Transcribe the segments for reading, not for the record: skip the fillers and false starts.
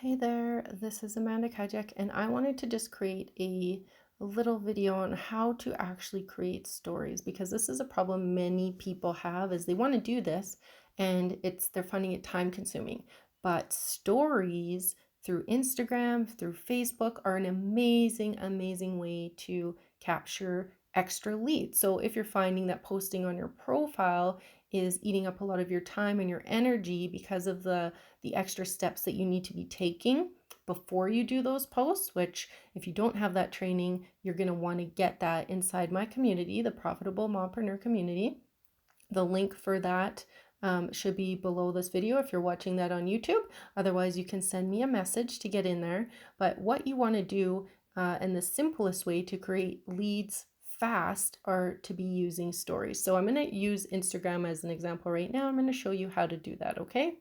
Hey there, this is Amanda Kajak, and I wanted to just create a little video on how to actually create stories because this is a problem many people have is they want to do this and they're finding it time consuming. But stories through Instagram, through Facebook are an amazing way to capture extra leads. So if you're finding that posting on your profile is eating up a lot of your time and your energy because of the extra steps that you need to be taking before you do those posts, which if you don't have that training, you're going to want to get that inside my community, the Profitable Mompreneur community. The link for that should be below this video if you're watching that on YouTube. Otherwise, you can send me a message to get in there. But what you want to do, and the simplest way to create leads fast, are to be using stories. So I'm going to use Instagram as an example right now. I'm going to show you how to do that, okay?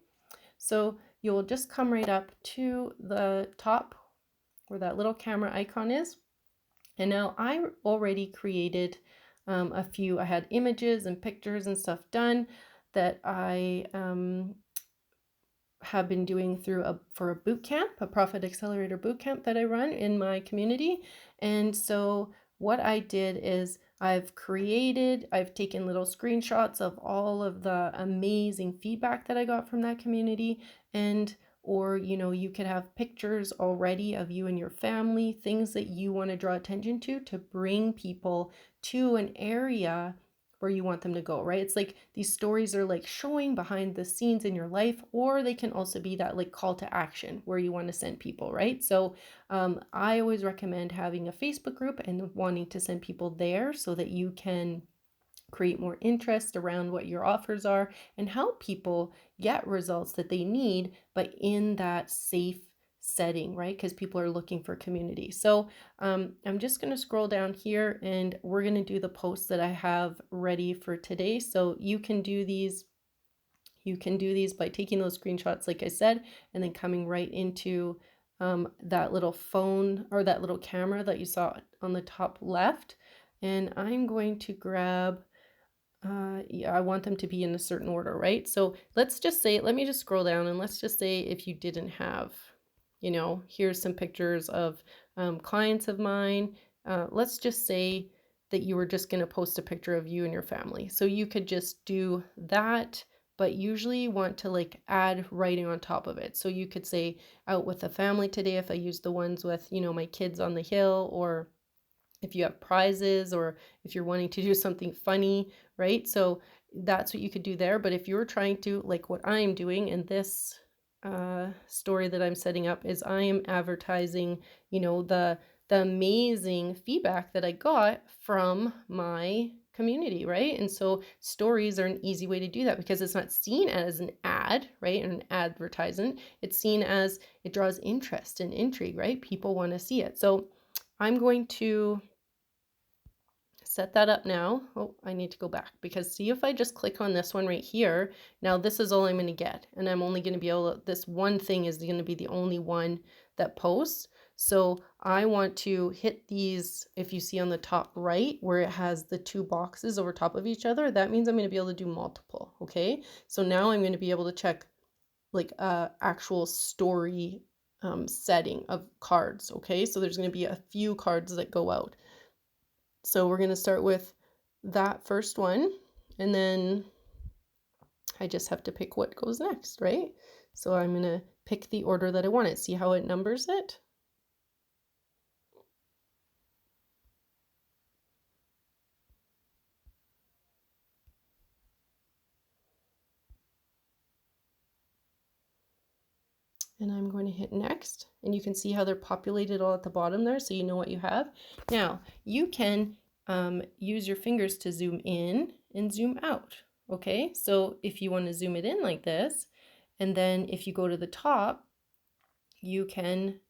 So you'll just come right up to the top where that little camera icon is. And now I already created a few. I had images and pictures and stuff done that I have been doing for a boot camp, a Profit Accelerator boot camp that I run in my community. And so what I did is I've taken little screenshots of all of the amazing feedback that I got from that community, or you could have pictures already of you and your family, things that you want to draw attention to bring people to an area where you want them to go, right? It's like these stories are like showing behind the scenes in your life, or they can also be that like call to action where you want to send people, right? So I always recommend having a Facebook group and wanting to send people there so that you can create more interest around what your offers are and help people get results that they need, but in that safe setting, right? Because people are looking for community. So I'm just going to scroll down here and we're going to do the posts that I have ready for today. So you can do these. You can do these by taking those screenshots, like I said, and then coming right into that little phone or that little camera that you saw on the top left. And I'm going to grab yeah, I want them to be in a certain order, right? So let's just say, let me just scroll down and let's just say if you didn't have, here's some pictures of clients of mine. Let's just say that you were just going to post a picture of you and your family. So you could just do that, but usually you want to like add writing on top of it. So you could say out with the family today if I use the ones with, my kids on the hill, or if you have prizes, or if you're wanting to do something funny, right? So that's what you could do there. But if you're trying to, like what I'm doing in this story that I'm setting up, is I am advertising, the amazing feedback that I got from my community, right? And so stories are an easy way to do that because it's not seen as an ad, right? An advertisement. It's seen as it draws interest and intrigue, right? People want to see it. So I'm going to set that up now. Oh, I need to go back because see if I just click on this one right here, now this is all I'm going to get. And I'm only going to be able to, this one thing is going to be the only one that posts. So I want to hit these, if you see on the top right where it has the two boxes over top of each other, that means I'm going to be able to do multiple. Okay. So now I'm going to be able to check like actual story setting of cards. Okay. So there's going to be a few cards that go out. So we're going to start with that first one, and then I just have to pick what goes next, right? So I'm going to pick the order that I want it. See how it numbers it? And I'm going to hit next, and you can see how they're populated all at the bottom there, so you know what you have. Now, you can use your fingers to zoom in and zoom out, okay? So if you want to zoom it in like this, and then if you go to the top, you can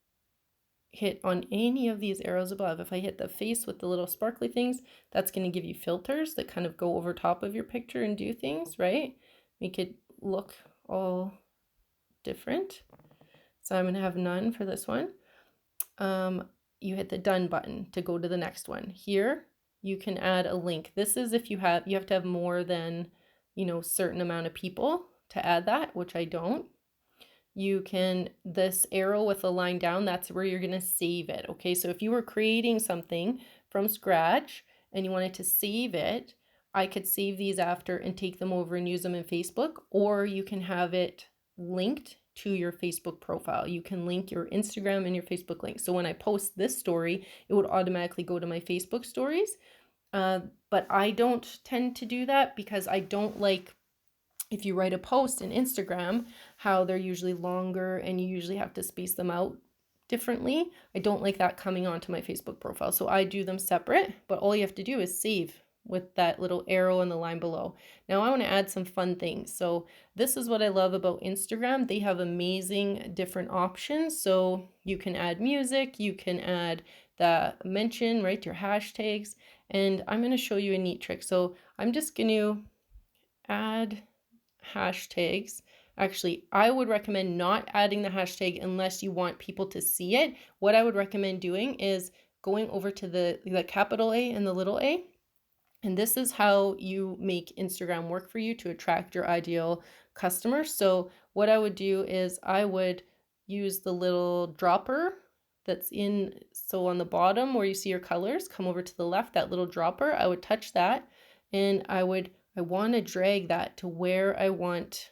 hit on any of these arrows above. If I hit the face with the little sparkly things, that's going to give you filters that kind of go over top of your picture and do things, right? Make it look all different. So I'm going to have none for this one. You hit the done button to go to the next one. Here, you can add a link. This is if you have to have more than, certain amount of people to add that, which I don't. you can, this arrow with a line down, that's where you're going to save it. Okay, so if you were creating something from scratch and you wanted to save it, I could save these after and take them over and use them in Facebook, or you can have it linked to your Facebook profile. You can link your Instagram and your Facebook link. So when I post this story, it would automatically go to my Facebook stories. But I don't tend to do that because I don't like, if you write a post in Instagram, how they're usually longer and you usually have to space them out differently. I don't like that coming onto my Facebook profile. So I do them separate, but all you have to do is save with that little arrow and the line below. Now I want to add some fun things. So this is what I love about Instagram. They have amazing different options. So you can add music, you can add the mention, right, your hashtags, and I'm going to show you a neat trick. So I'm just going to add hashtags. Actually, I would recommend not adding the hashtag unless you want people to see it. What I would recommend doing is going over to the capital A and the little a. And this is how you make Instagram work for you to attract your ideal customers. So what I would do is I would use the little dropper that's in, so on the bottom where you see your colors, come over to the left, that little dropper, I would touch that, and I want to drag that to where I want,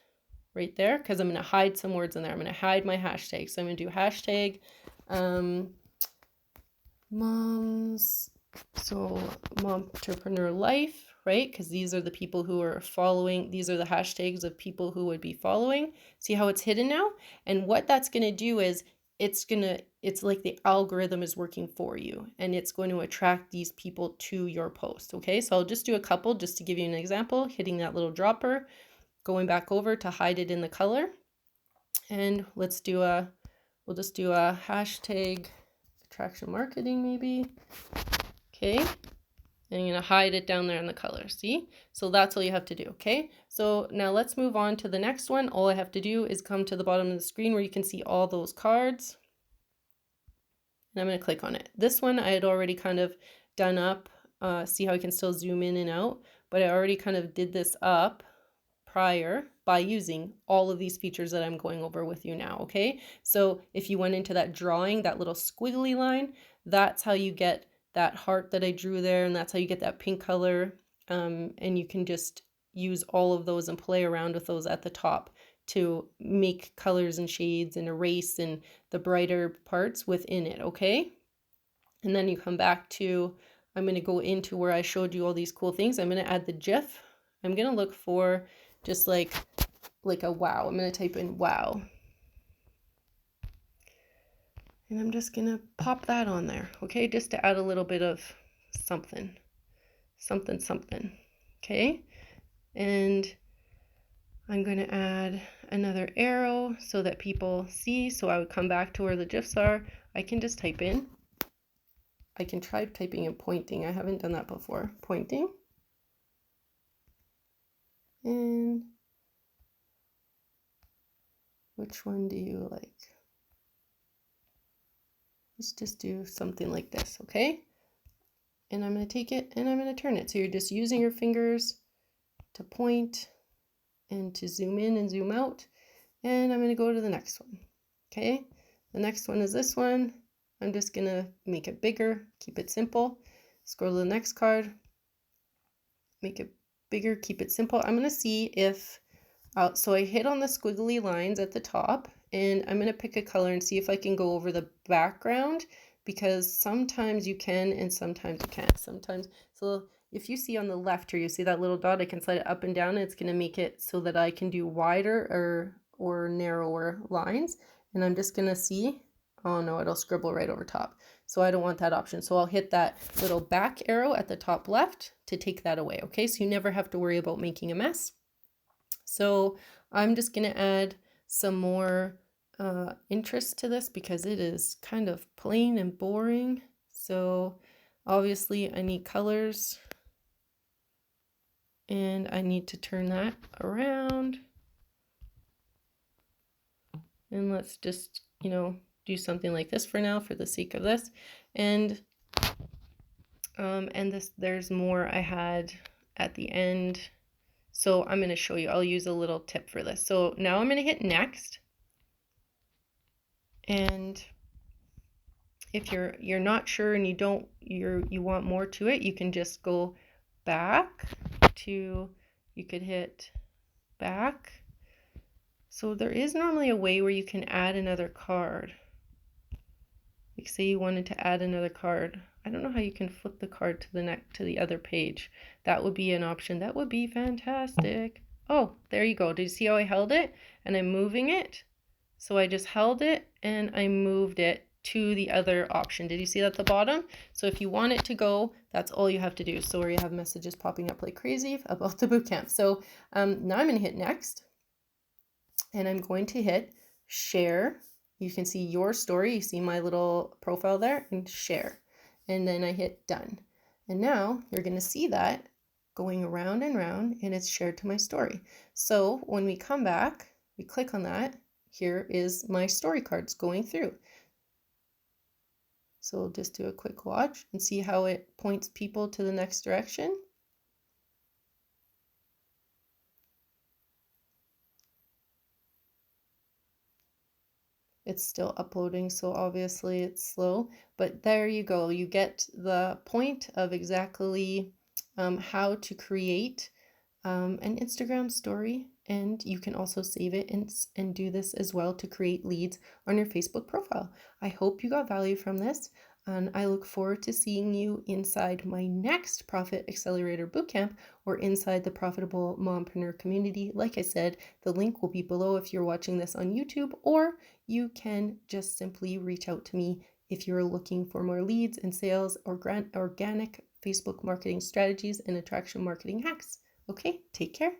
right there, because I'm going to hide some words in there. I'm going to hide my hashtag. So I'm going to do hashtag moms, so mompreneur life, right? Because these are the people who are following. These are the hashtags of people who would be following. See how it's hidden now? And what that's going to do is it's like the algorithm is working for you and it's going to attract these people to your post. Okay, so I'll just do a couple just to give you an example, hitting that little dropper, going back over to hide it in the color, and we'll just do a hashtag attraction marketing maybe. Okay, and you're gonna hide it down there in the color, see? So that's all you have to do, okay? So now let's move on to the next one. All I have to do is come to the bottom of the screen where you can see all those cards. And I'm gonna click on it. This one I had already kind of done up. See how I can still zoom in and out, but I already kind of did this up prior by using all of these features that I'm going over with you now, okay? So if you went into that drawing, that little squiggly line, that's how you get that heart that I drew there, and that's how you get that pink color, and you can just use all of those and play around with those at the top to make colors and shades and erase and the brighter parts within it, okay? And then you come back to, I'm going to go into where I showed you all these cool things. I'm going to add the GIF. I'm going to look for just like a wow. I'm going to type in wow. And I'm just going to pop that on there, okay? Just to add a little bit of something. Okay? And I'm going to add another arrow so that people see. So I would come back to where the GIFs are. I can just type in. I can try typing and pointing. I haven't done that before. Pointing. And which one do you like? Let's just do something like this, okay? And I'm going to take it and I'm going to turn it. So you're just using your fingers to point and to zoom in and zoom out. And I'm going to go to the next one, okay? The next one is this one. I'm just going to make it bigger, keep it simple. Scroll to the next card, make it bigger, keep it simple. I'm going to see if, so I hit on the squiggly lines at the top, and I'm going to pick a color and see if I can go over the background, because sometimes you can and sometimes you can't. Sometimes, so if you see on the left here, you see that little dot, I can slide it up and down, and it's going to make it so that I can do wider or narrower lines. And I'm just going to see, oh no, it'll scribble right over top. So I don't want that option. So I'll hit that little back arrow at the top left to take that away. Okay, so you never have to worry about making a mess. So I'm just going to add some more interest to this because it is kind of plain and boring. So obviously I need colors, and I need to turn that around. And let's just, do something like this for now for the sake of this. And there's more I had at the end. So I'm going to show you, I'll use a little tip for this. So now I'm going to hit next. And if you're not sure and you want more to it, you can just go back to, you could hit back. So there is normally a way where you can add another card. Like say you wanted to add another card. I don't know how you can flip the card to the other page. That would be an option. That would be fantastic. Oh, there you go. Did you see how I held it and I'm moving it? So I just held it and I moved it to the other option. Did you see that at the bottom? So if you want it to go, that's all you have to do. So where you have messages popping up like crazy about the bootcamp. So now I'm going to hit next, and I'm going to hit share. You can see your story. You see my little profile there, and share. And then I hit done. And now you're going to see that going around and around, and it's shared to my story. So when we come back, we click on that. Here is my story cards going through. So we'll just do a quick watch and see how it points people to the next direction. It's still uploading, so obviously it's slow, but there you go. You get the point of exactly how to create an Instagram story, and you can also save it and do this as well to create leads on your Facebook profile. I hope you got value from this, and I look forward to seeing you inside my next Profit Accelerator Bootcamp or inside the Profitable Mompreneur community. Like I said, the link will be below if you're watching this on YouTube, or you can just simply reach out to me if you're looking for more leads and sales or organic Facebook marketing strategies and attraction marketing hacks. Okay, take care.